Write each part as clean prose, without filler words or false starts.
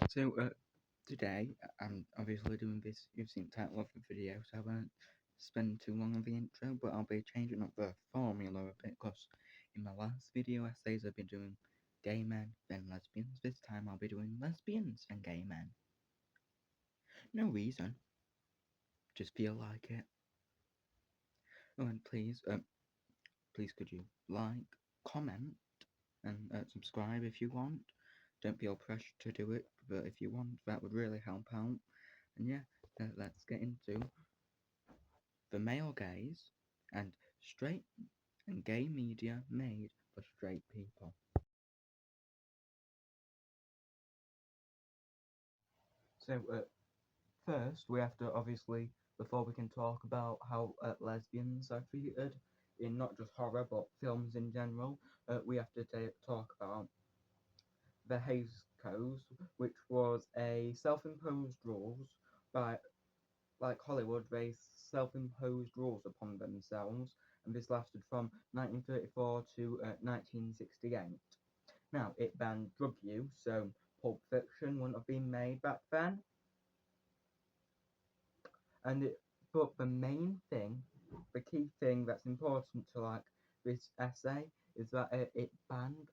So today I'm obviously doing this. You've seen the title of the video, so I won't spend too long on the intro. But I'll be changing up the formula a bit because in my last video essays I've been doing gay men then lesbians. This time I'll be doing lesbians and gay men. No reason, just feel like it. Oh, and please could you like, comment, and subscribe if you want. Don't feel pressured to do it, but if you want, that would really help out. And yeah, let's get into the male gaze and straight and gay media made for straight people. So, first, we have to obviously, before we can talk about how lesbians are treated in not just horror but films in general, we have to talk about the Hays Code, which was a self-imposed rules by, like Hollywood, they self-imposed rules upon themselves, and this lasted from 1934 to 1968. Now, it banned drug use, so Pulp Fiction wouldn't have been made back then, but the main thing, the key thing that's important to like this essay is that it banned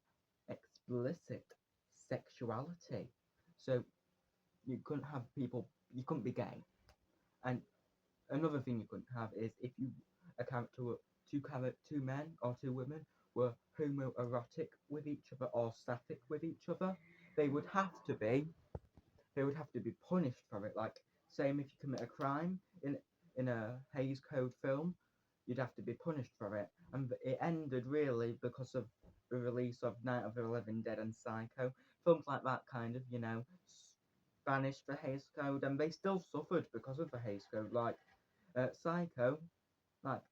explicit sexuality. So you couldn't have people, you couldn't be gay. And another thing you couldn't have is if you a character, two men or two women were homoerotic with each other or sapphic with each other, they would have to be they would have to be punished for it. Like, same if you commit a crime in a Hays Code film, you'd have to be punished for it. And it ended really because of the release of Night of the Living Dead and Psycho. Films like that kind of, banished the Hays Code, and they still suffered because of the Hays Code. Like Psycho, like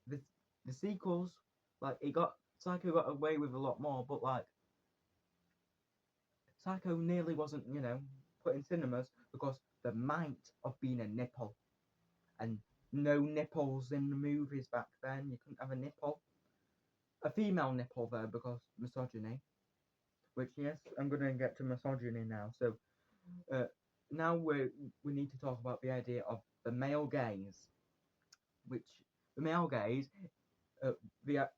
the the sequels, like it got Psycho got away with a lot more, but like Psycho nearly wasn't, put in cinemas because there might have been a nipple, and no nipples in the movies back then. You couldn't have a nipple, a female nipple though, because misogyny. Which yes, I'm gonna get to misogyny now. So uh, now we need to talk about the idea of the male gaze, which the male gaze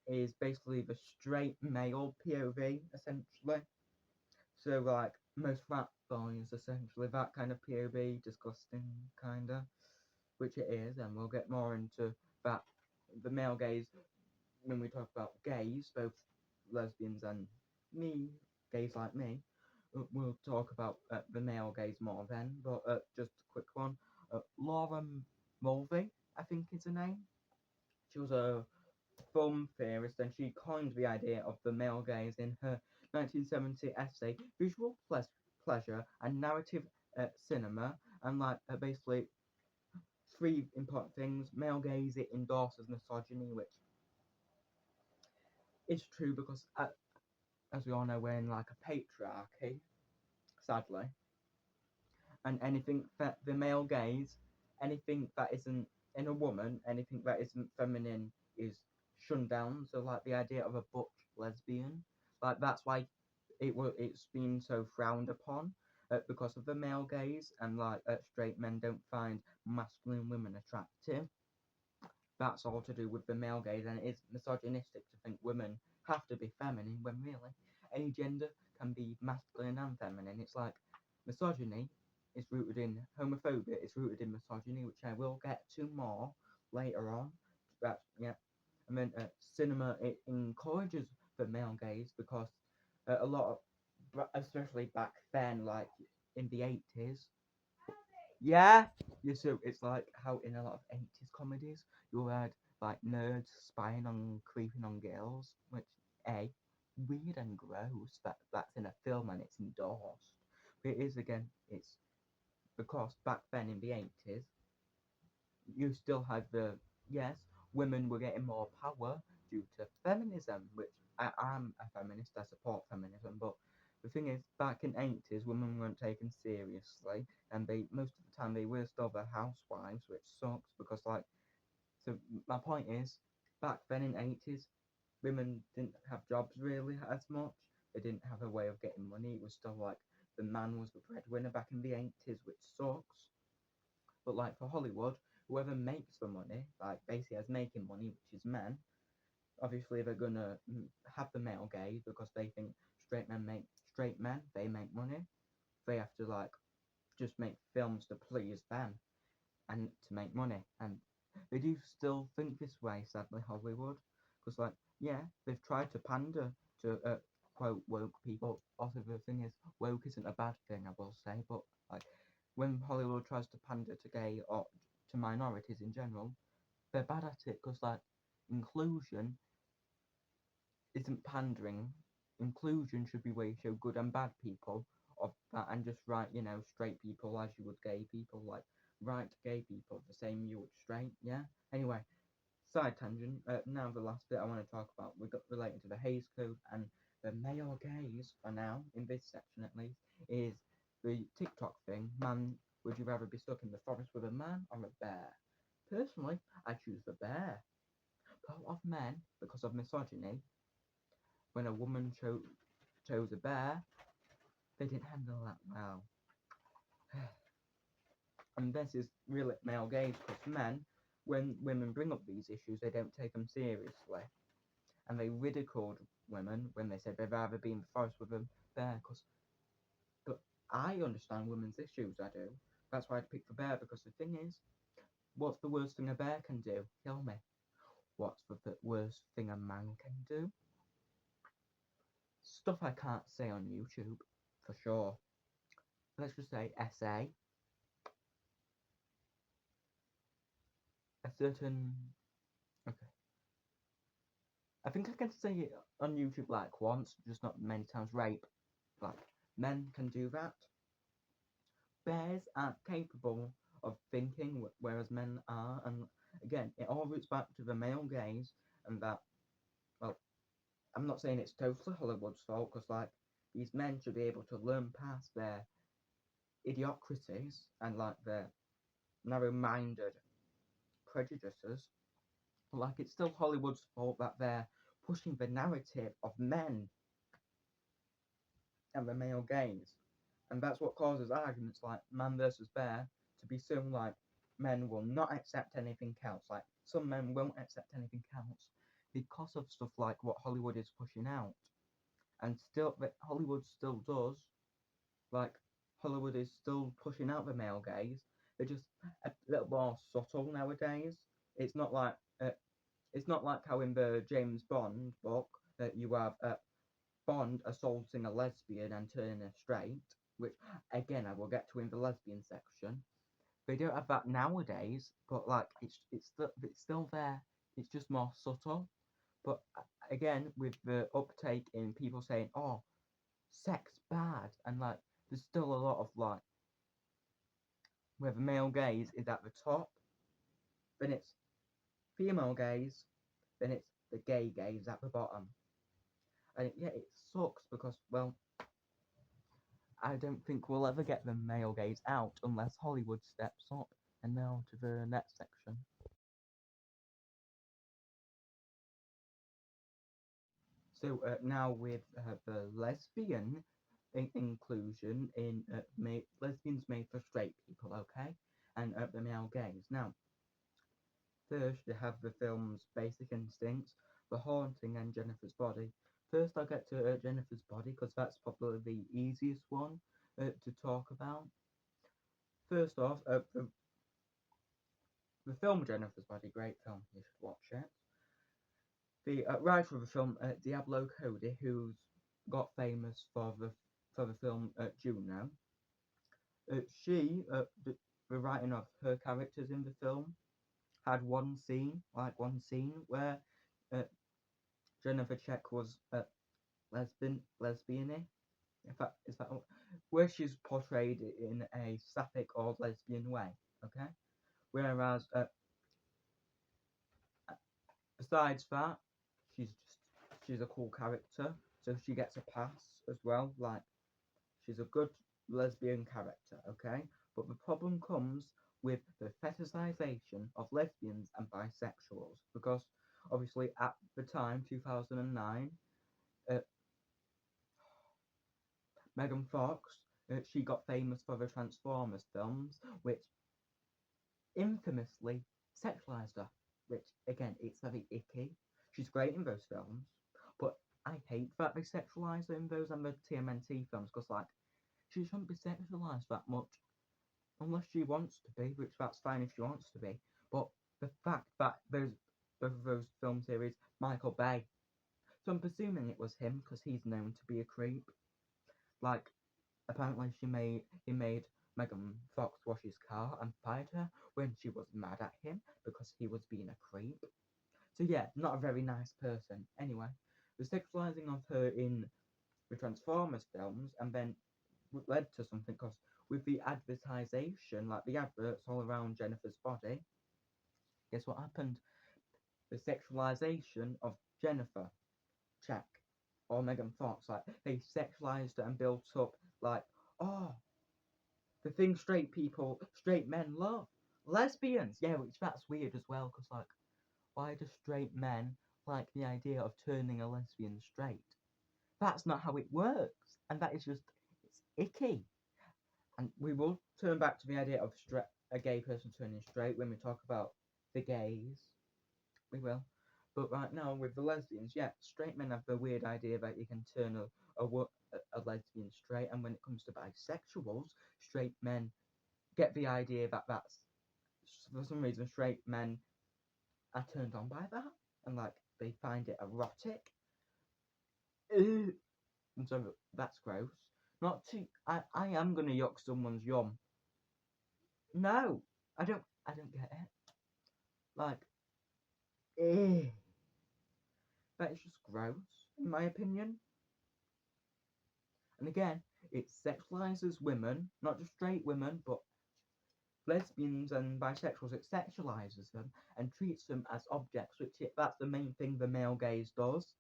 is basically the straight male POV essentially. So like most fat boys, essentially that kind of POV, disgusting kinda, which it is, and we'll get more into that. The male gaze when we talk about gays, both lesbians and me, gays like me. We'll talk about the male gaze more then, but just a quick one. Laura Mulvey, I think is her name. She was a film theorist, and she coined the idea of the male gaze in her 1970 essay Visual Pleasure and Narrative Cinema, and like basically three important things. Male gaze, it endorses misogyny, which is true because, as we all know, we're in like a patriarchy, sadly, and anything that the male gaze, anything that isn't in a woman, anything that isn't feminine is shunned down. So like the idea of a butch lesbian, like that's why it's been so frowned upon. Because of the male gaze, and like straight men don't find masculine women attractive. That's all to do with the male gaze, and it's misogynistic to think women have to be feminine when really any gender can be masculine and feminine. It's like misogyny is rooted in homophobia, it's rooted in misogyny, which I will get to more later on. That yeah, and then cinema, it encourages the male gaze because a lot of, especially back then, like in the 80s, yeah. Yeah, so it's like how in a lot of 80s comedies you had like nerds spying on creeping on girls, which A, weird and gross that's in a film and it's endorsed. But it is again, it's because back then in the 80s you still had the, yes, women were getting more power due to feminism, which I'm a feminist, I support feminism, but the thing is, back in 80s, women weren't taken seriously, and they most of the time they were still the housewives, which sucks because like, so my point is, back then in 80s, women didn't have jobs really as much. They didn't have a way of getting money. It was still like the man was the breadwinner back in the 80s, which sucks. But like for Hollywood, whoever makes the money, like basically as making money, which is men, obviously they're gonna have the male gaze because they think straight men, they make money. They have to like just make films to please them and to make money. And they do still think this way, sadly, Hollywood. Because, like, yeah, they've tried to pander to, quote, woke people. Also, the thing is, woke isn't a bad thing, I will say, but, like, when Hollywood tries to pander to gay or to minorities in general, they're bad at it because, like, inclusion isn't pandering. Inclusion should be where you show good and bad people of that and just write, straight people as you would gay people, like write gay people the same you would straight, yeah? Anyway, side tangent. Now the last bit I want to talk about, we got relating to the Hays Code and the male gaze for now, in this section at least, is the TikTok thing. Man, would you rather be stuck in the forest with a man or a bear? Personally, I choose the bear. But of men, because of misogyny, when a woman chose a bear, they didn't handle that well. And this is really male gaze because men, when women bring up these issues, they don't take them seriously. And they ridiculed women when they said they'd rather be in the forest with a bear. But I understand women's issues, I do. That's why I'd pick the bear, because the thing is, what's the worst thing a bear can do? Kill me. What's the worst thing a man can do? Stuff I can't say on YouTube, for sure. Let's just say SA. A certain... Okay. I think I can say it on YouTube like once, just not many times. Rape. Like, men can do that. Bears aren't capable of thinking, whereas men are. And again, it all roots back to the male gaze, and that, well, I'm not saying it's totally Hollywood's fault, because, like, these men should be able to learn past their idiocracies and, like, their narrow-minded prejudices. But, like, it's still Hollywood's fault that they're pushing the narrative of men and the male gaze. And that's what causes arguments like man versus bear to be so like men will not accept anything else. Like some men won't accept anything else because of stuff like what Hollywood is pushing out. And still, Hollywood still does. Like Hollywood is still pushing out the male gaze. They're just a little more subtle nowadays. It's not like how in the James Bond book that you have Bond assaulting a lesbian and turning her straight, which again I will get to in the lesbian section. They don't have that nowadays, but like it's still there. It's just more subtle. But again, with the uptake in people saying, "Oh, sex bad," and like there's still a lot of like where the male gaze is at the top, then it's female gaze, then it's the gay gaze at the bottom. And yeah, it sucks because, well, I don't think we'll ever get the male gaze out unless Hollywood steps up. And now to the next section. So now with the lesbian inclusion in lesbians made for straight people, okay? And the male gaze. Now, first you have the films Basic Instincts, The Haunting, and Jennifer's Body. First I'll get to Jennifer's Body because that's probably the easiest one to talk about. First off, the film Jennifer's Body, great film, you should watch it. The writer of the film, Diablo Cody, who's got famous for the film Juno, the writing of her characters in the film, had one scene where Jennifer Check was lesbian-y. In fact, is that where she's portrayed in a sapphic or lesbian way? Okay, whereas besides that, she's a cool character, so she gets a pass as well. Like she's a good lesbian character, okay? But the problem comes with the fetishization of lesbians and bisexuals, because obviously at the time, 2009, Megan Fox She got famous for the Transformers films, which infamously sexualized her. Which, again, it's very icky. She's great in those films, but I hate that they sexualize her in those and the TMNT films, because, like, she shouldn't be sexualized that much unless she wants to be, which that's fine if she wants to be. But the fact that those film series, Michael Bay, so I'm presuming it was him because he's known to be a creep. Like, apparently he made Megan Fox wash his car and fired her when she was mad at him because he was being a creep. So yeah, not a very nice person. Anyway, the sexualizing of her in the Transformers films and then led to something, because with the advertisation, like the adverts all around Jennifer's body, guess what happened? The sexualization of Jennifer, check, or Megan Fox, like they sexualized her and built up like, oh, the thing straight men love, lesbians. Yeah, which that's weird as well, because like, why do straight men like the idea of turning a lesbian straight? That's not how it works, and that is just, it's icky. And we will turn back to the idea of a gay person turning straight when we talk about the gays. We will. But right now, with the lesbians, yeah, straight men have the weird idea that you can turn a lesbian straight, and when it comes to bisexuals, straight men get the idea that that's, for some reason, straight men are turned on by that, and like they find it erotic. Ew. And so that's gross. Not to, I am gonna yuck someone's yum. No, I don't get it. Like, eh, that is just gross, in my opinion. And again, it sexualizes women, not just straight women, but lesbians and bisexuals. It sexualizes them and treats them as objects, that's the main thing the male gaze does.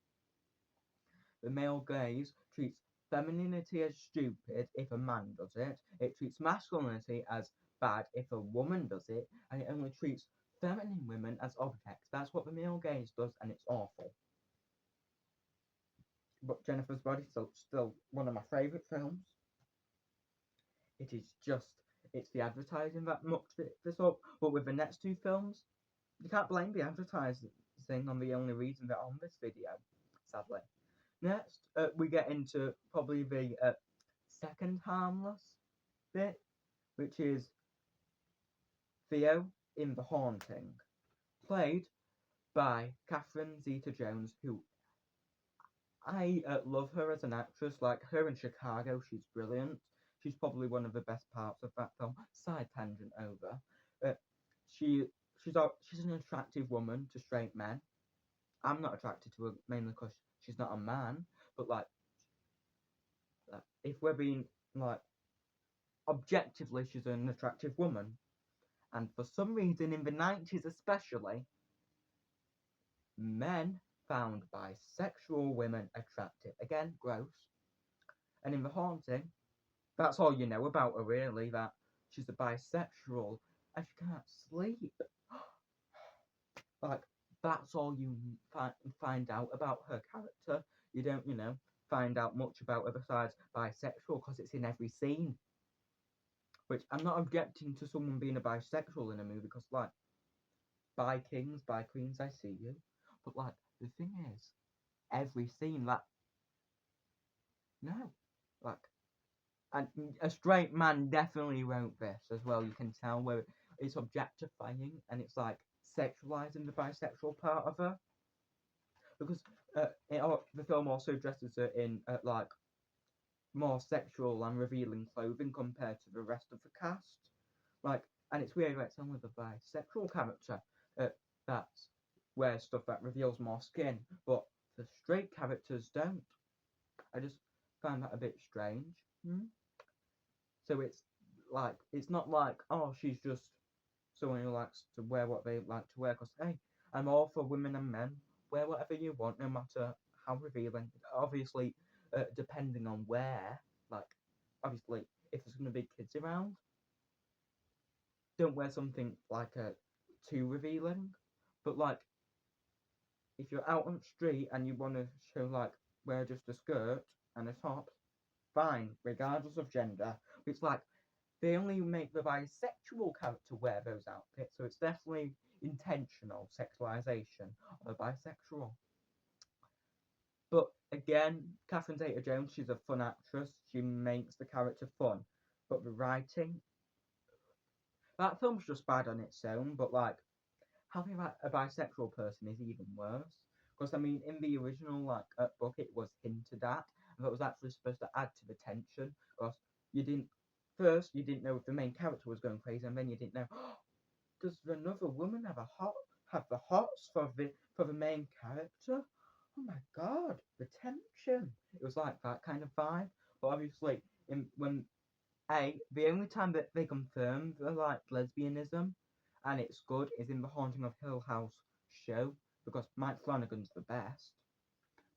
The male gaze treats femininity as stupid if a man does it. It treats masculinity as bad if a woman does it, and it only treats feminine women as objects. That's what the male gaze does, and it's awful. But Jennifer's Body is still one of my favourite films. It is just, it's the advertising that mucked this up. But with the next two films, you can't blame the advertising on the only reason they're on this video, sadly. Next, we get into probably the second harmless bit, which is Theo in The Haunting, played by Catherine Zeta-Jones, who I love her as an actress. Like, her in Chicago, she's brilliant. She's probably one of the best parts of that film. Side tangent over. Uh, she she's an attractive woman to straight men. I'm not attracted to her mainly because she's not a man. But like if we're being like objectively, she's an attractive woman. And for some reason, in the 90s especially, men found bisexual women attractive. Again, gross. And in The Haunting, that's all you know about her, really, that she's a bisexual and she can't sleep. Like, that's all you find out about her character. You don't, find out much about her besides bisexual, because it's in every scene. Which, I'm not objecting to someone being a bisexual in a movie, because, like, bi kings, bi queens, I see you. But, like, the thing is, every scene, like, no. Like, and a straight man definitely wrote this as well. You can tell where it's objectifying and it's like sexualizing the bisexual part of her, because the film also dresses her in like more sexual and revealing clothing compared to the rest of the cast. Like, and it's weird that it's only the bisexual character that wears stuff that reveals more skin, but the straight characters don't. I just find that a bit strange. So it's not like, oh, she's just someone who likes to wear what they like to wear. Because hey, I'm all for women and men. Wear whatever you want, no matter how revealing. Obviously, depending on where. Like, obviously, if there's gonna be kids around, don't wear something like too revealing. But like, if you're out on the street and you want to show, like, wear just a skirt and a top, fine, regardless of gender. It's like they only make the bisexual character wear those outfits, so it's definitely intentional sexualization of a bisexual. But again, Catherine Zeta-Jones, she's a fun actress. She makes the character fun, but the writing, that film's just bad on its own. But like having a bisexual person is even worse. Because I mean, in the original book, it was hinted at, and that was actually supposed to add to the tension. Because you didn't know if the main character was going crazy, and then you didn't know, does another woman have the hots for the main character? Oh my god, the tension! It was like that kind of vibe. But obviously, when the only time that they confirm the like lesbianism, and it's good, is in the Haunting of Hill House show because Mike Flanagan's the best.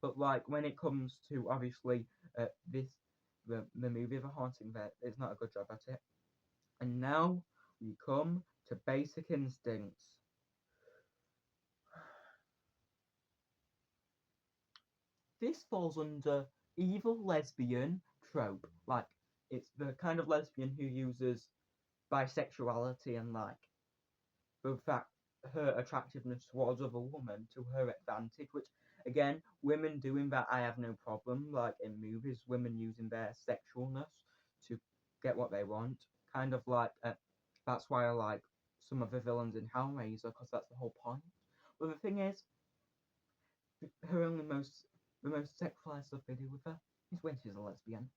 But like when it comes to obviously this the movie The Haunting, there it's not a good job at it. And now we come to Basic Instincts. This falls under evil lesbian trope. Like it's the kind of lesbian who uses bisexuality and like the fact her attractiveness towards other women to her advantage, which again women doing that I have no problem, like in movies women using their sexualness to get what they want, kind of like that's why I like some of the villains in Hellraiser because that's the whole point. But the thing is, her only the most sexualized stuff they do with her is when she's a lesbian,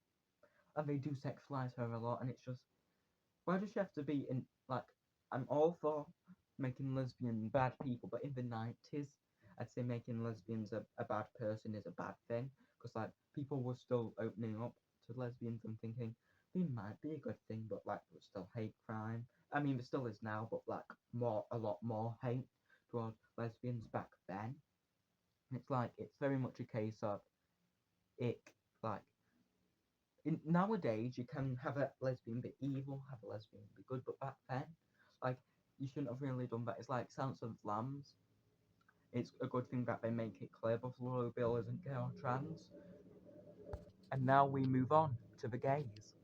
and they do sexualize her a lot, and it's just why does she have to be in like? I'm all for making lesbian bad people, but in the 90s, I'd say making lesbians a bad person is a bad thing because like people were still opening up to lesbians and thinking they might be a good thing, but like it was still hate crime. I mean, there still is now, but like a lot more hate towards lesbians back then. It's like it's very much a case of ick. Like nowadays, you can have a lesbian be evil, have a lesbian be good, but back then, like you shouldn't have really done that. It's like Silence of the Lambs. It's a good thing that they make it clear Buffalo Bill isn't gay or trans. And now we move on to the gays.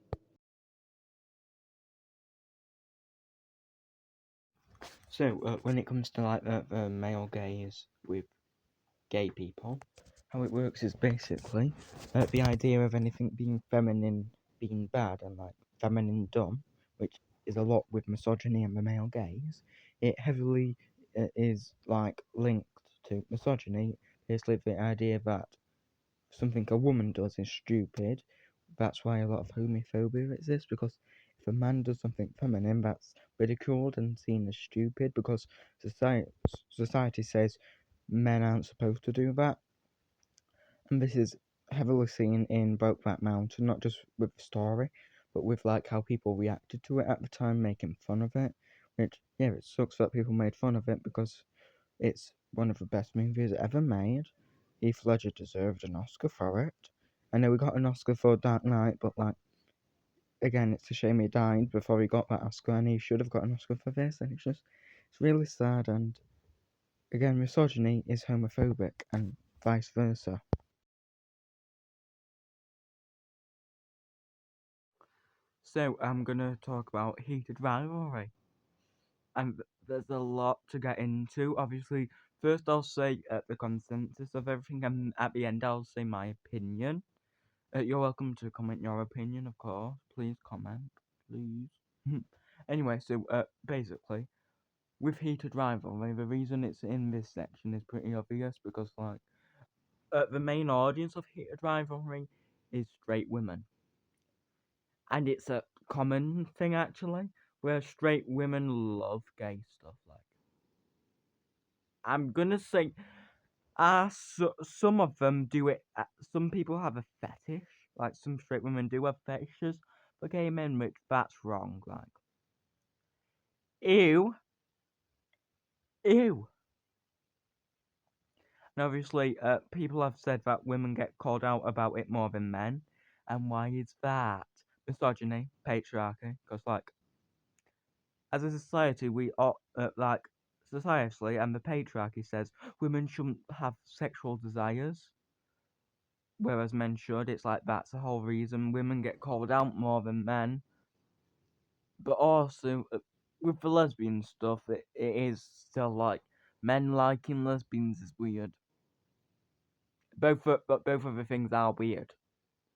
So when it comes to like the male gays with gay people, how it works is basically the idea of anything being feminine being bad and like feminine dumb, which is a lot with misogyny and the male gaze. It heavily is like linked to misogyny. Basically, the idea that something a woman does is stupid. That's why a lot of homophobia exists, because if a man does something feminine, that's ridiculed and seen as stupid because society says men aren't supposed to do that. And this is heavily seen in Brokeback Mountain, not just with the story, but with like how people reacted to it at the time, making fun of it. Which, yeah, it sucks that people made fun of it because it's one of the best movies ever made. Heath Ledger deserved an Oscar for it. I know we got an Oscar for Dark Knight, but like again, it's a shame he died before he got that Oscar, and he should have got an Oscar for this. And it's really sad. And again, misogyny is homophobic, and vice versa. So I'm gonna talk about heated rivalry, and there's a lot to get into. Obviously, first I'll say the consensus of everything, and at the end I'll say my opinion. You're welcome to comment your opinion, of course. Please comment, please. Anyway, so basically, with heated rivalry, the reason it's in this section is pretty obvious because, like, the main audience of heated rivalry is straight women, and it's a common thing actually, where straight women love gay stuff. Like, I'm gonna say, some of them do it. Some people have a fetish, like some straight women do have fetishes for gay men, which that's wrong. Like, ew, ew. And obviously, people have said that women get called out about it more than men, and why is that? Misogyny, patriarchy, because like as a society, we are like societally, and the patriarchy says women shouldn't have sexual desires. whereas men should. It's like that's the whole reason women get called out more than men. But also, with the lesbian stuff, it is still like men liking lesbians is weird. But both of the things are weird.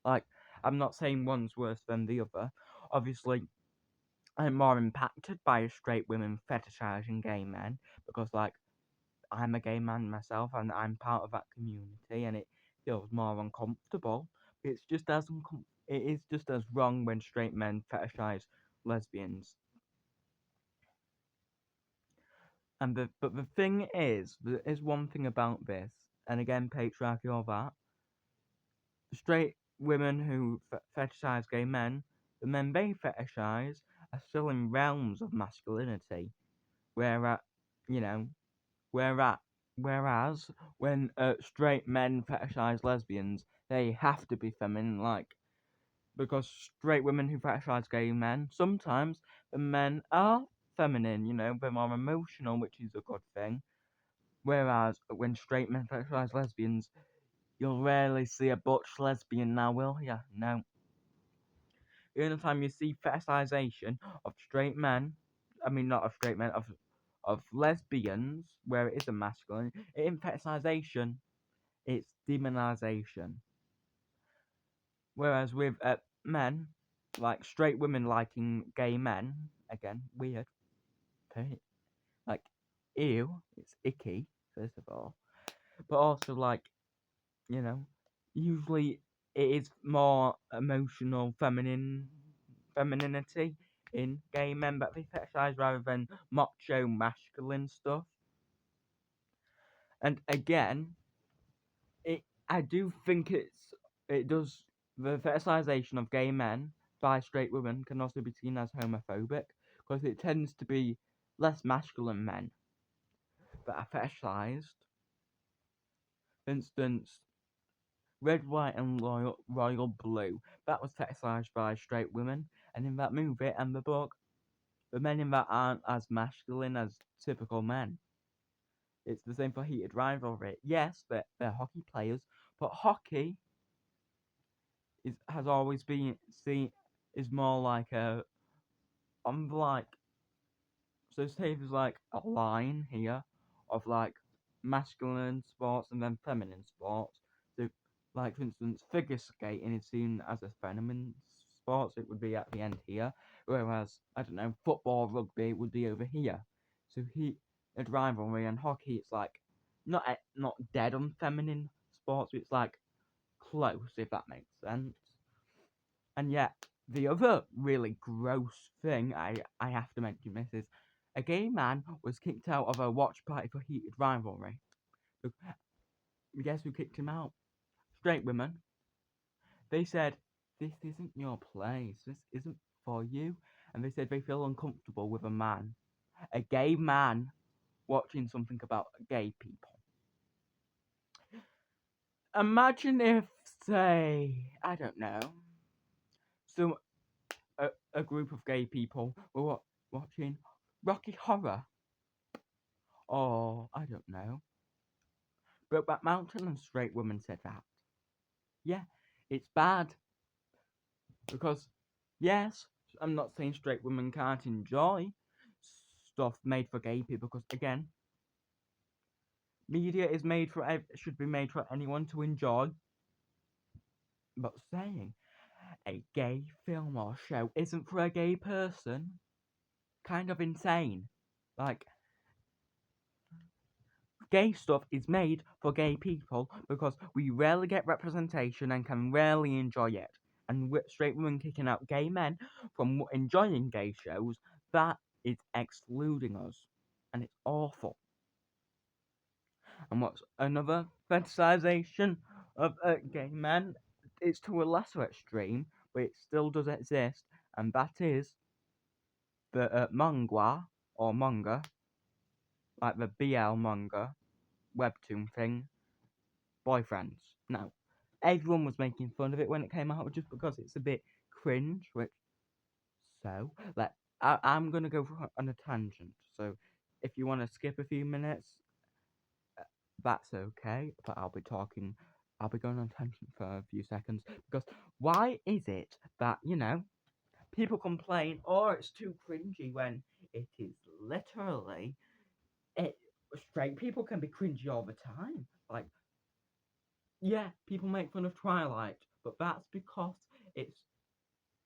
Like, I'm not saying one's worse than the other. Obviously, I'm more impacted by straight women fetishizing gay men because, like, I'm a gay man myself and I'm part of that community, and it feels more uncomfortable. It is just as wrong when straight men fetishize lesbians. But the thing is, there is one thing about this, and again, patriarchy or that, straight women who fetishize gay men, the men they fetishize are still in realms of masculinity, whereas, you know, whereas, whereas when straight men fetishize lesbians, they have to be feminine, like, because straight women who fetishize gay men, sometimes the men are feminine, they're more emotional, which is a good thing. Whereas when straight men fetishize lesbians, you'll rarely see a butch lesbian now, will ya? No. The only time you see fetishization of straight men, I mean not of straight men, of lesbians, where it is a masculine, it isn't fetishization, it's demonization. Whereas with men, like straight women liking gay men, again, weird, like, ew, it's icky, first of all. But also, like, usually it is more emotional femininity in gay men that they fetishize rather than macho masculine stuff. And again, I do think it does the fetishization of gay men by straight women can also be seen as homophobic because it tends to be less masculine men that are fetishized. For instance, Red, White, and Royal Blue. That was fetishized by straight women, and in that movie and the book, the men in that aren't as masculine as typical men. It's the same for Heated Rivalry. Yes, they're hockey players, but hockey has always been seen is more like like, so say there's like a line here of like masculine sports and then feminine sports. So, like for instance, figure skating is seen as a feminine sport, so it would be at the end here. Whereas, I don't know, football, rugby would be over here. So at rivalry and hockey, it's like not dead on feminine sports, but it's like close, if that makes sense. And yet, the other really gross thing I have to mention this is a gay man was kicked out of a watch party for Heated Rivalry. Guess who kicked him out? Straight women. They said, "This isn't your place. This isn't for you." And they said they feel uncomfortable with a gay man, watching something about gay people. Imagine if, say, I don't know, some a group of gay people were watching Rocky Horror, or I don't know, Brokeback Mountain, and straight women said that. Yeah, it's bad because, yes, I'm not saying straight women can't enjoy stuff made for gay people because, again, media is should be made for anyone to enjoy. But saying a gay film or show isn't for a gay person, kind of insane. Like, gay stuff is made for gay people because we rarely get representation and can rarely enjoy it. And straight women kicking out gay men from enjoying gay shows, that is excluding us. And it's awful. And what's another fetishization of gay men? It's to a lesser extreme, but it still does exist, and that is the manga, or manga, like the BL manga, webtoon thing, boyfriends. Now, everyone was making fun of it when it came out just because it's a bit cringe, I'm gonna go on a tangent, so if you want to skip a few minutes, that's okay, but I'll be talking I'll be going on tangent for a few seconds because why is it that, people complain, oh, it's too cringy when it is literally it straight people can be cringy all the time. Like, yeah, people make fun of Twilight, but that's because it's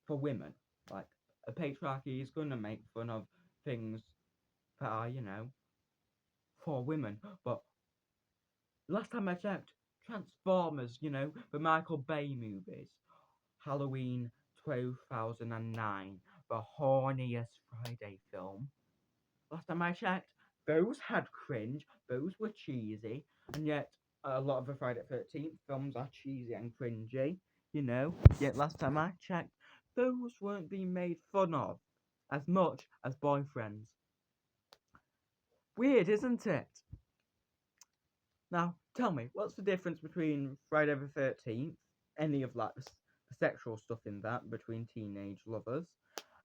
for women. Like, a patriarchy is gonna make fun of things that are, for women. But last time I checked, Transformers, the Michael Bay movies, Halloween 2009, the horniest Friday film. Last time I checked, those had cringe, those were cheesy, and yet a lot of the Friday the 13th films are cheesy and cringy, Yet last time I checked, those weren't being made fun of as much as Boyfriends. Weird, isn't it? Now, tell me, what's the difference between Friday the 13th, any of like the sexual stuff in that between teenage lovers,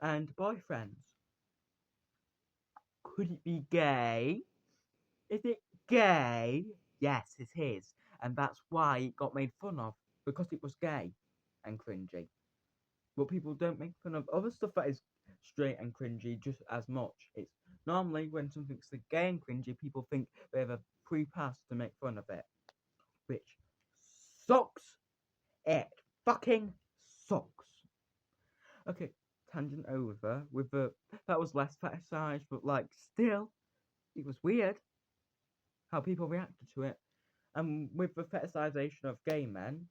and Boyfriends? Could it be gay? Is it gay? Yes, it is. And that's why it got made fun of, because it was gay and cringy. But people don't make fun of other stuff that is straight and cringy just as much. It's normally when something's gay and cringy, people think they have a free pass to make fun of it. Which sucks. It fucking sucks. Okay, tangent over with that was less fetishized, but like still, it was weird how people reacted to it. And with the fetishization of gay men,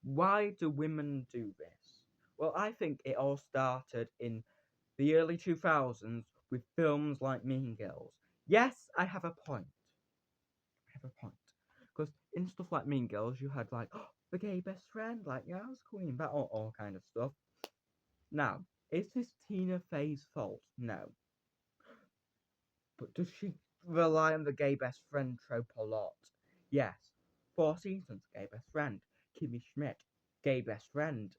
why do women do this? Well, I think it all started in the early 2000s with films like Mean Girls. Yes, I have a point. Because in stuff like Mean Girls, you had like, the gay best friend, like, yeah, I was queen, that all kind of stuff. Now, is this Tina Fey's fault? No. But does she rely on the gay best friend trope a lot? Yes. 4 Seasons, gay best friend. Kimmy Schmidt, gay best friend.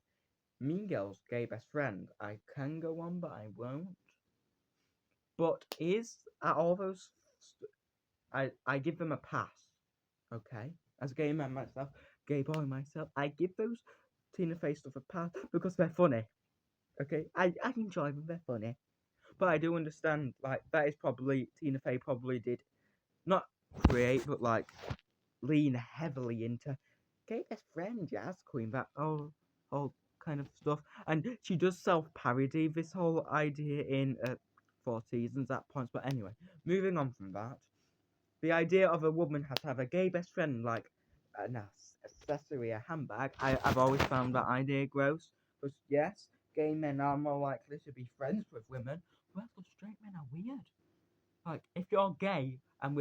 Mean Girls, gay best friend. I can go on, but I won't. But are all those... I give them a pass, okay? As a gay man myself, gay boy myself, I give those Tina Fey stuff a pass because they're funny, okay? I enjoy them, they're funny. But I do understand, like, that is probably... Tina Fey probably did not create, but like lean heavily into gay best friend, Jazz Queen, that whole kind of stuff. And she does self-parody this whole idea in 4 Seasons at points. But anyway, moving on from that, the idea of a woman has to have a gay best friend like an accessory, a handbag. I've always found that idea gross. Because yes, gay men are more likely to be friends with women, whereas straight men are weird. Like, if you're gay and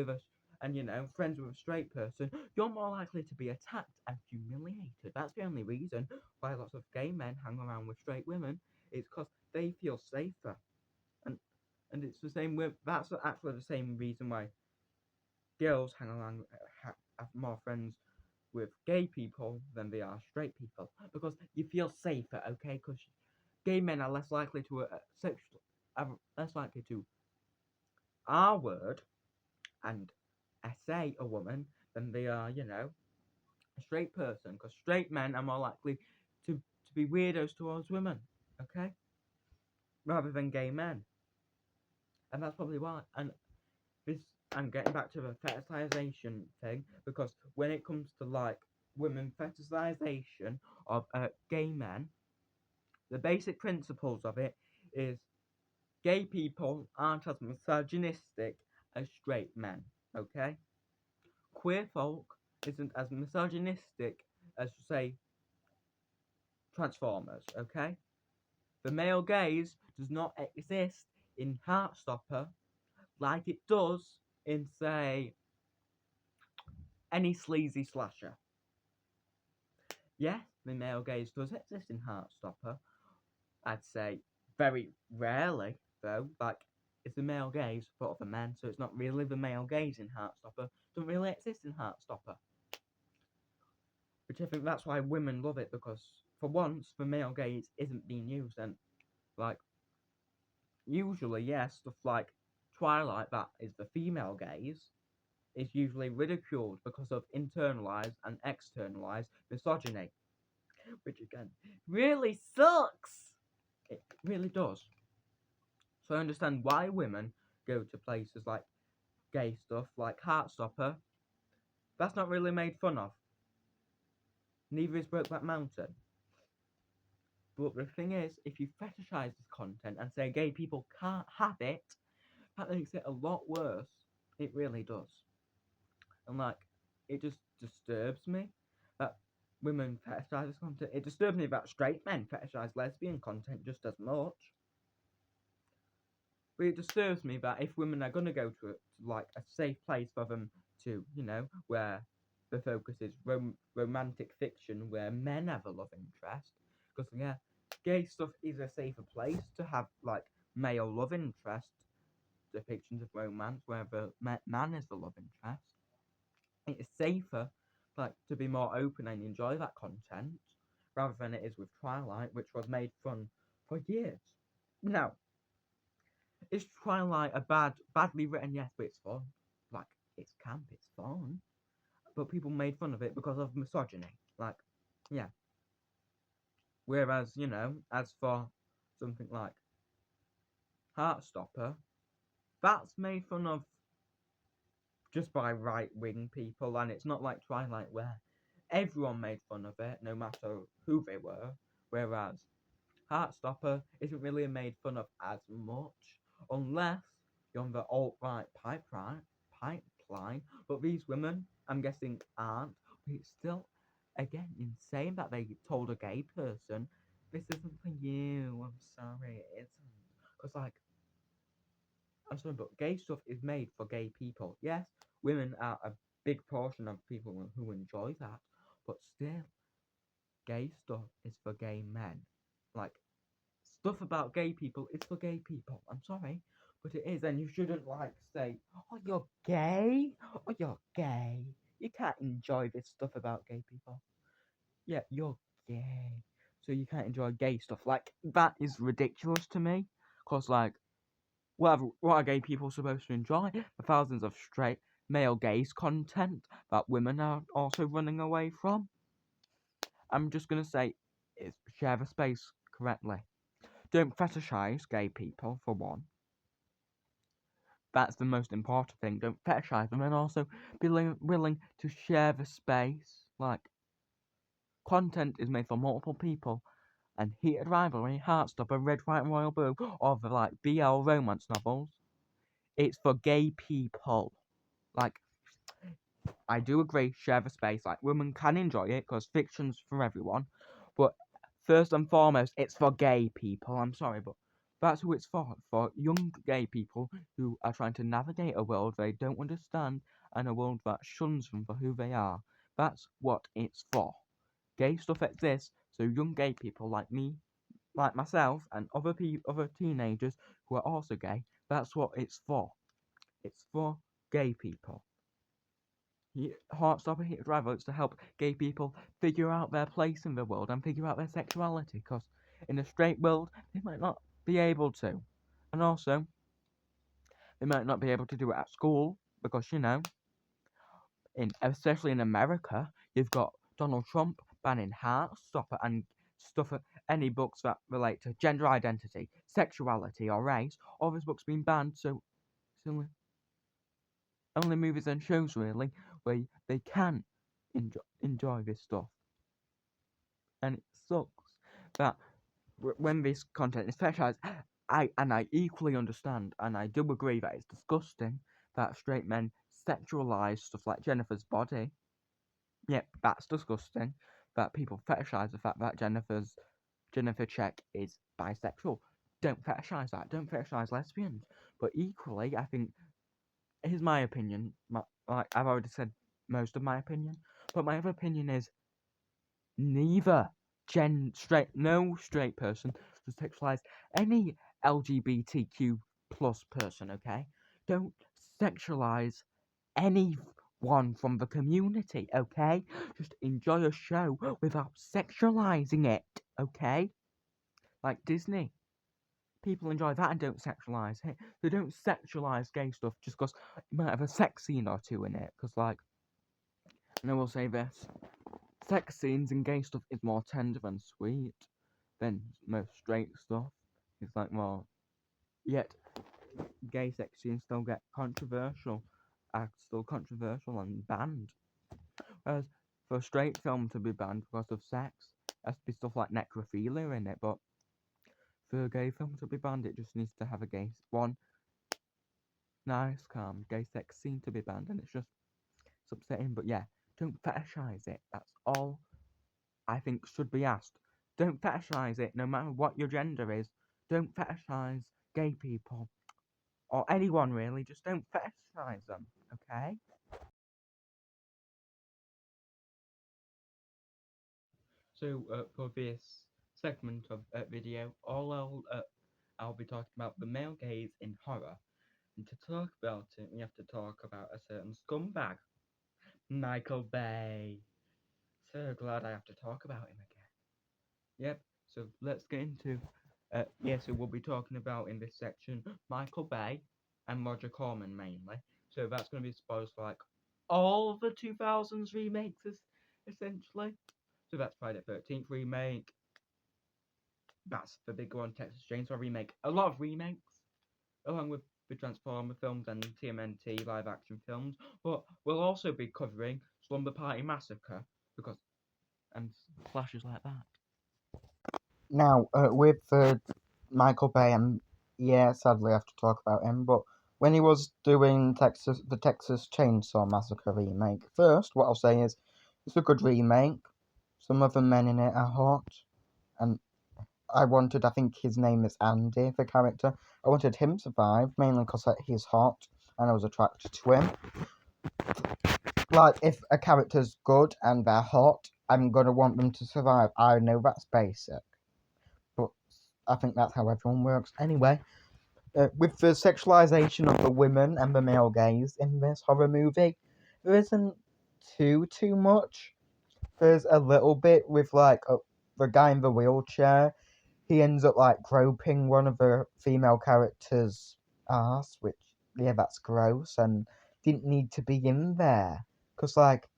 friends with a straight person, you're more likely to be attacked and humiliated. That's the only reason why lots of gay men hang around with straight women. It's because they feel safer. And it's the same with... That's actually the same reason why girls hang around, have more friends with gay people than they are straight people. Because you feel safer, okay? Because gay men are less likely to are less likely to R-word and essay a woman than they are, a straight person. Because straight men are more likely to be weirdos towards women, okay? Rather than gay men. And that's probably why. And this, I'm getting back to the fetishization thing, because when it comes to, like, women fetishization of gay men, the basic principles of it is gay people aren't as misogynistic as straight men, okay? Queer folk isn't as misogynistic as, say, Transformers, okay? The male gaze does not exist in Heartstopper like it does in, say, any sleazy slasher. Yes, the male gaze does exist in Heartstopper. I'd say very rarely, though. Like, it's the male gaze for other men, so it's not really the male gaze in Heartstopper. Doesn't really exist in Heartstopper. Which I think that's why women love it, because for once the male gaze isn't being used. And like, usually, yes, stuff like Twilight, that is the female gaze. is usually ridiculed because of internalized and externalized misogyny, which again really sucks. It really does. So I understand why women go to places like gay stuff, like Heartstopper. That's not really made fun of. Neither is Brokeback Mountain. But the thing is, if you fetishize this content and say gay people can't have it, that makes it a lot worse. It really does. And like, it just disturbs me that women fetishize this content. It disturbs me that straight men fetishize lesbian content just as much. But it disturbs me that if women are gonna go to like a safe place for them to, where the focus is romantic fiction where men have a love interest, because yeah, gay stuff is a safer place to have like male love interest depictions of romance where the man is the love interest. It is safer, like, to be more open and enjoy that content rather than it is with Twilight, which was made fun for years. Now, is Twilight a badly written? Yes, but it's fun. Like, it's camp, it's fun. But people made fun of it because of misogyny. Like, yeah. Whereas, as for something like Heartstopper, that's made fun of just by right wing people, and it's not like Twilight where everyone made fun of it, no matter who they were. Whereas Heartstopper isn't really made fun of as much, unless you're on the alt-right pipeline. But these women, I'm guessing, aren't. But it's still, again, insane that they told a gay person, this isn't for you, I'm sorry, it isn't. Because, like, I'm sorry, but gay stuff is made for gay people. Yes, women are a big portion of people who enjoy that, but still, gay stuff is for gay men. Like, stuff about gay people is for gay people. I'm sorry, but it is, and you shouldn't like say, "Oh, you're gay. Oh, you're gay. You can't enjoy this stuff about gay people." Yeah, you're gay, so you can't enjoy gay stuff. Like that is ridiculous to me. Cause like, what are gay people supposed to enjoy? The thousands of straight male gays content that women are also running away from. I'm just gonna say, share the space correctly. Don't fetishize gay people, for one. That's the most important thing. Don't fetishize them, and also be willing to share the space. Like, content is made for multiple people, and Heated Rivalry, Heartstopper, Red, White, and Royal Blue, or the like BL romance novels, it's for gay people. Like, I do agree, share the space. Like, women can enjoy it because fiction's for everyone, but first and foremost, it's for gay people. I'm sorry, but that's who it's for young gay people who are trying to navigate a world they don't understand and a world that shuns them for who they are. That's what it's for. Gay stuff exists so young gay people like me, like myself, and other teenagers who are also gay. That's what it's for. It's for gay people. Heartstopper Heated Rival is to help gay people figure out their place in the world and figure out their sexuality, because in a straight world they might not be able to, and also they might not be able to do it at school because especially in America, you've got Donald Trump banning Heartstopper and stuff, any books that relate to gender identity, sexuality, or race. All those books being banned, so it's only movies and shows really where they can enjoy this stuff. And it sucks that when this content is fetishized, I equally understand and I do agree that it's disgusting that straight men sexualize stuff like Jennifer's body. Yep, that's disgusting. That people fetishize the fact that Jennifer Check is bisexual. Don't fetishize that. Don't fetishize lesbians. But equally, I think, here's my opinion. Like I've already said most of my opinion, but my other opinion is neither no straight person should sexualize any LGBTQ plus person. Okay, don't sexualize anyone from the community. Okay, just enjoy a show without sexualizing it. Okay, like Disney. people enjoy that and don't sexualize it. They don't sexualize gay stuff just because it might have a sex scene or two in it. Because, like, and I will say this, sex scenes in gay stuff is more tender and sweet than most straight stuff. It's like more, yet gay sex scenes still get controversial, are still controversial and banned. Whereas for a straight film to be banned because of sex, there has to be stuff like necrophilia in it, but for a gay film to be banned, it just needs to have a gay one nice, calm gay sex scene to be banned, and it's upsetting. But yeah, don't fetishize it. That's all I think should be asked. Don't fetishize it, no matter what your gender is. Don't fetishize gay people or anyone really. Just don't fetishize them, okay? So for this segment of video, I'll be talking about the male gaze in horror. And to talk about it, we have to talk about a certain scumbag, Michael Bay. So glad I have to talk about him again. Yep, so let's get into so we'll be talking about in this section Michael Bay and Roger Corman mainly. So that's going to be spoilers for like all the 2000s remakes essentially. So that's Friday the 13th remake. That's the big one, Texas Chainsaw remake. A lot of remakes, along with the Transformer films and TMNT live action films. But we'll also be covering Slumber Party Massacre and clashes like that. Now, with Michael Bay, yeah, sadly I have to talk about him, but when he was doing the Texas Chainsaw Massacre remake, first, what I'll say is, it's a good remake. Some of the men in it are hot, and I think his name is Andy, the character. I wanted him to survive, mainly because he's hot, and I was attracted to him. Like, if a character's good and they're hot, I'm gonna want them to survive. I know that's basic, but I think that's how everyone works. Anyway, with the sexualization of the women and the male gaze in this horror movie, there isn't too much. There's a little bit with like the guy in the wheelchair. He ends up like groping one of the female characters' ass, which yeah, that's gross and didn't need to be in there. Cause like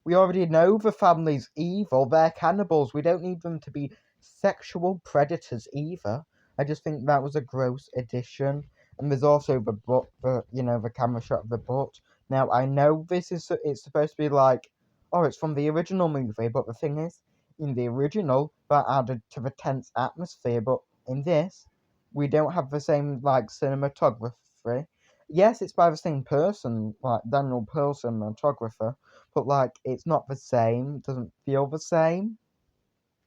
we already know the family's evil. They're cannibals. We don't need them to be sexual predators either. I just think that was a gross addition. And there's also the butt, the camera shot of the butt. Now I know it's supposed to be like, oh, it's from the original movie, but the thing is, in the original, that added to the tense atmosphere. But in this, we don't have the same like cinematography. Yes, it's by the same person, like Daniel Pearl cinematographer, but like it's not the same, doesn't feel the same.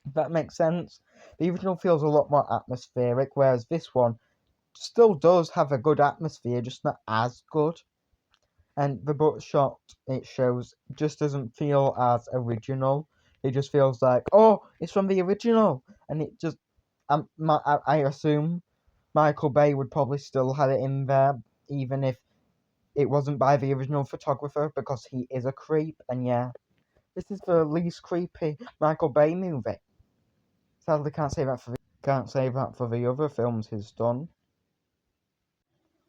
If that makes sense. The original feels a lot more atmospheric, whereas this one still does have a good atmosphere, just not as good. And the butt shot it shows just doesn't feel as original. It just feels like, oh, it's from the original, and it just I assume Michael Bay would probably still have it in there, even if it wasn't by the original photographer, because he is a creep, and yeah, this is the least creepy Michael Bay movie. Sadly, can't say that for the other films he's done.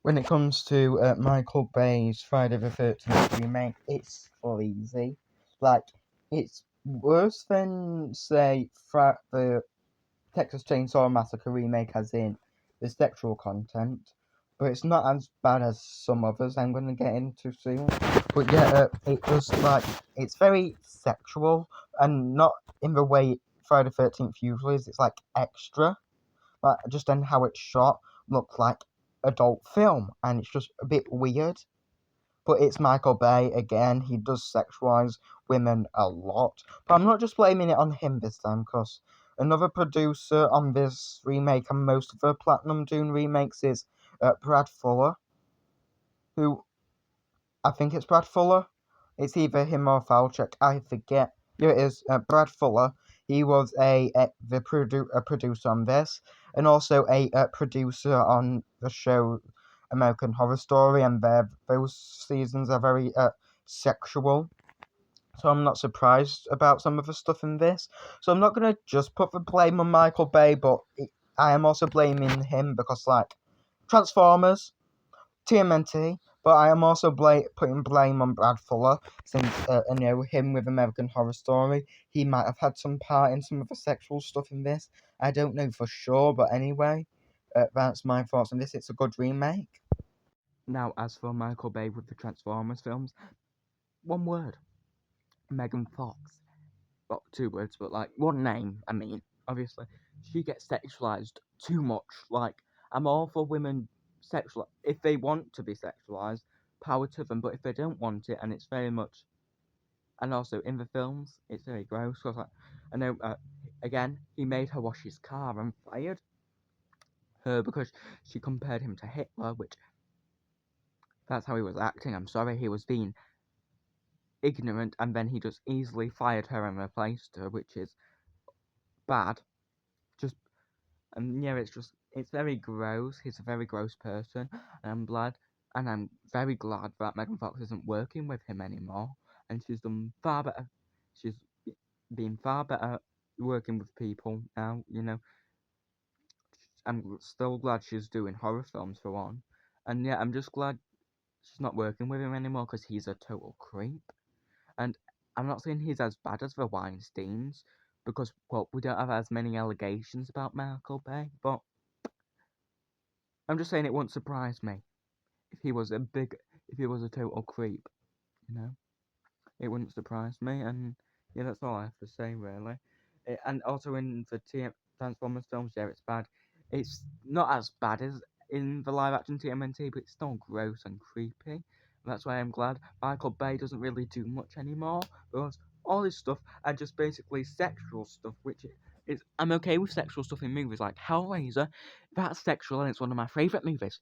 When it comes to Michael Bay's Friday the 13th remake, it's sleazy. Like, it's worse than, say, the Texas Chainsaw Massacre remake, as in the sexual content. But it's not as bad as some others I'm going to get into soon. But yeah, it does, like, it's very sexual, and not in the way Friday the 13th usually is. It's like extra. Like, just in how it's shot, looks like adult film, and it's just a bit weird. But it's Michael Bay again. He does sexualize women a lot. But I'm not just blaming it on him this time, because another producer on this remake and most of the Platinum Dune remakes is Brad Fuller, who I think it's Brad Fuller. It's either him or Falchuk. I forget. Here it is. Brad Fuller. He was a producer on this, and also a producer on the show American Horror Story, and those seasons are very sexual. So I'm not surprised about some of the stuff in this. So I'm not gonna just put the blame on Michael Bay, but I am also blaming him because, like, Transformers, TMNT, but I am also putting blame on Brad Fuller, since, him with American Horror Story, he might have had some part in some of the sexual stuff in this. I don't know for sure, but anyway, that's my thoughts on this. It's a good remake. Now, as for Michael Bay with the Transformers films, one word: Megan Fox. Well, 2 words, but like one name. I mean, obviously, she gets sexualized too much. Like, I'm all for women sexual if they want to be sexualized, power to them. But if they don't want it, and it's very much, and also in the films, it's very gross. Cause like, I know, again, he made her wash his car and fired her because she compared him to Hitler, which that's how he was acting. I'm sorry, he was being ignorant, and then he just easily fired her and replaced her, which is bad. Just and yeah, it's very gross. He's a very gross person, and I'm very glad that Megan Fox isn't working with him anymore, and she's done far better. She's been far better working with people now. I'm still glad she's doing horror films for one, and yeah, I'm just glad she's not working with him anymore because he's a total creep. And I'm not saying he's as bad as the Weinsteins, because, well, we don't have as many allegations about Michael Bay, but I'm just saying it wouldn't surprise me if he was a total creep, you know? It wouldn't surprise me, and yeah, that's all I have to say, really. And also in the Transformers films, yeah, it's bad. It's not as bad as in the live-action TMNT, but it's still gross and creepy. That's why I'm glad Michael Bay doesn't really do much anymore, because all his stuff are just basically sexual stuff, which is I'm okay with sexual stuff in movies like Hellraiser. That's sexual and it's one of my favourite movies.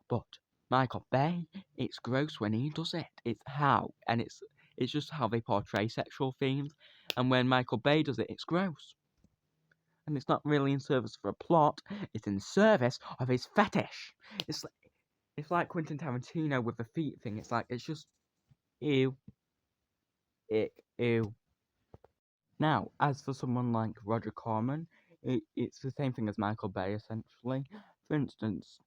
But Michael Bay, it's gross when he does it. It's just how they portray sexual themes, and when Michael Bay does it, it's gross. And it's not really in service for a plot; it's in service of his fetish. It's like Quentin Tarantino with the feet thing. It's just ew, ick, ew. Now, as for someone like Roger Corman, it's the same thing as Michael Bay essentially. For instance,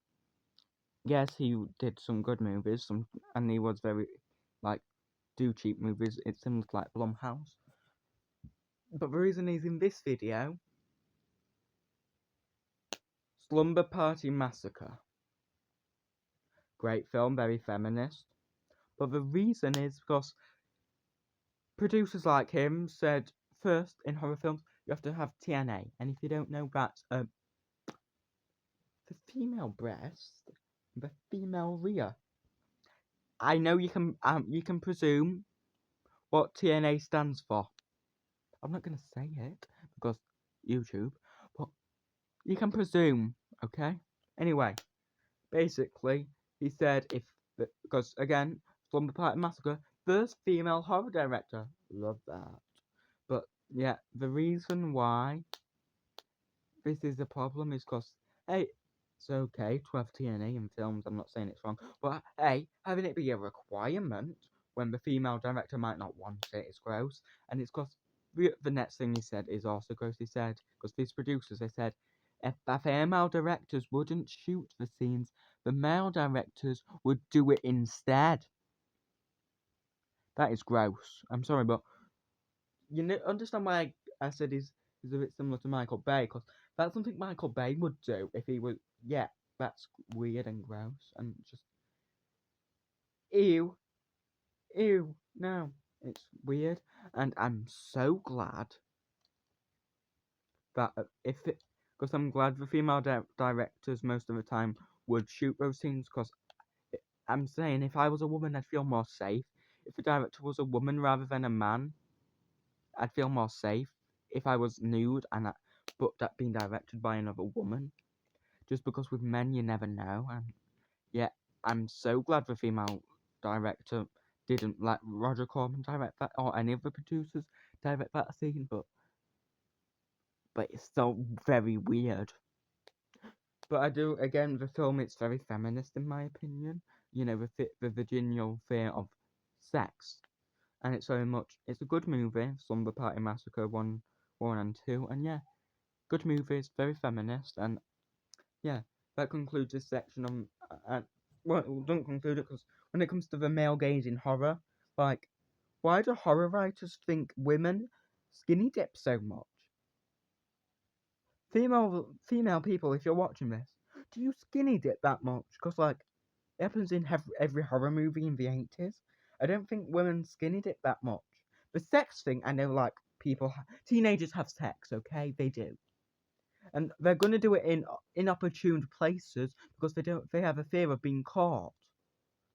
yes, he did some good movies, and he was very like do cheap movies. It seems like Blumhouse. But the reason he's in this video, Slumber Party Massacre. Great film, very feminist. But the reason is because producers like him said, first, in horror films, you have to have TNA. And if you don't know, that's the female breast, the female rear. I know you can presume what TNA stands for. I'm not going to say it because YouTube, but you can presume, okay? Anyway, basically, he said because again, Slumber Party Massacre, first female horror director. Love that. But yeah, the reason why this is a problem is because, hey, it's okay to have TNA in films, I'm not saying it's wrong, but hey, having it be a requirement when the female director might not want it is gross, and it's because the next thing he said is also gross. He said, because these producers, they said, if the female directors wouldn't shoot the scenes, the male directors would do it instead. That is gross. I'm sorry, but you understand why I said he's a bit similar to Michael Bay, because that's something Michael Bay would do if he was, yeah, that's weird and gross, and just, ew, no, it's weird, and I'm so glad that because I'm glad the female directors most of the time would shoot those scenes, because I'm saying if I was a woman, I'd feel more safe. If the director was a woman rather than a man, I'd feel more safe. If I was nude but that being directed by another woman, just because with men you never know. And yeah, I'm so glad the female director didn't let Roger Corman direct that, or any of the producers direct that scene, but it's still very weird. But I do, again, the film, it's very feminist in my opinion. The virginal fear of sex. And it's very much, it's a good movie, Slumber Party Massacre 1 and 2, and yeah. good movies, very feminist, and yeah, that concludes this section on. Well, don't conclude it because when it comes to the male gaze in horror, like, why do horror writers think women skinny dip so much? Female people, if you're watching this, do you skinny dip that much? Because like, it happens in every horror movie in the 80s. I don't think women skinny dip that much. The sex thing, I know, like, teenagers have sex, okay? They do. And they're going to do it in inopportune places because they have a fear of being caught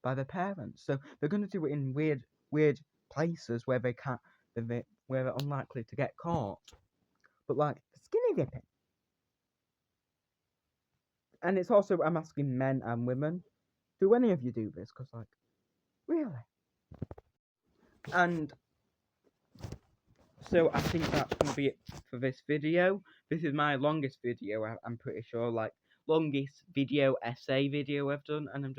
by their parents. So they're going to do it in weird places where they can't, where they're unlikely to get caught. But like, skinny dipping. And it's also, I'm asking men and women, do any of you do this? Because like, really? And so I think that's going to be it for this video. This is my longest video, I'm pretty sure, like, longest essay video I've done, and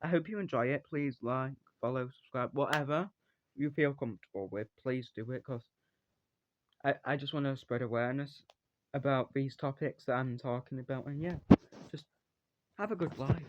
I hope you enjoy it. Please like, follow, subscribe, whatever you feel comfortable with, please do it, because I just want to spread awareness about these topics that I'm talking about, and yeah, just have a good life.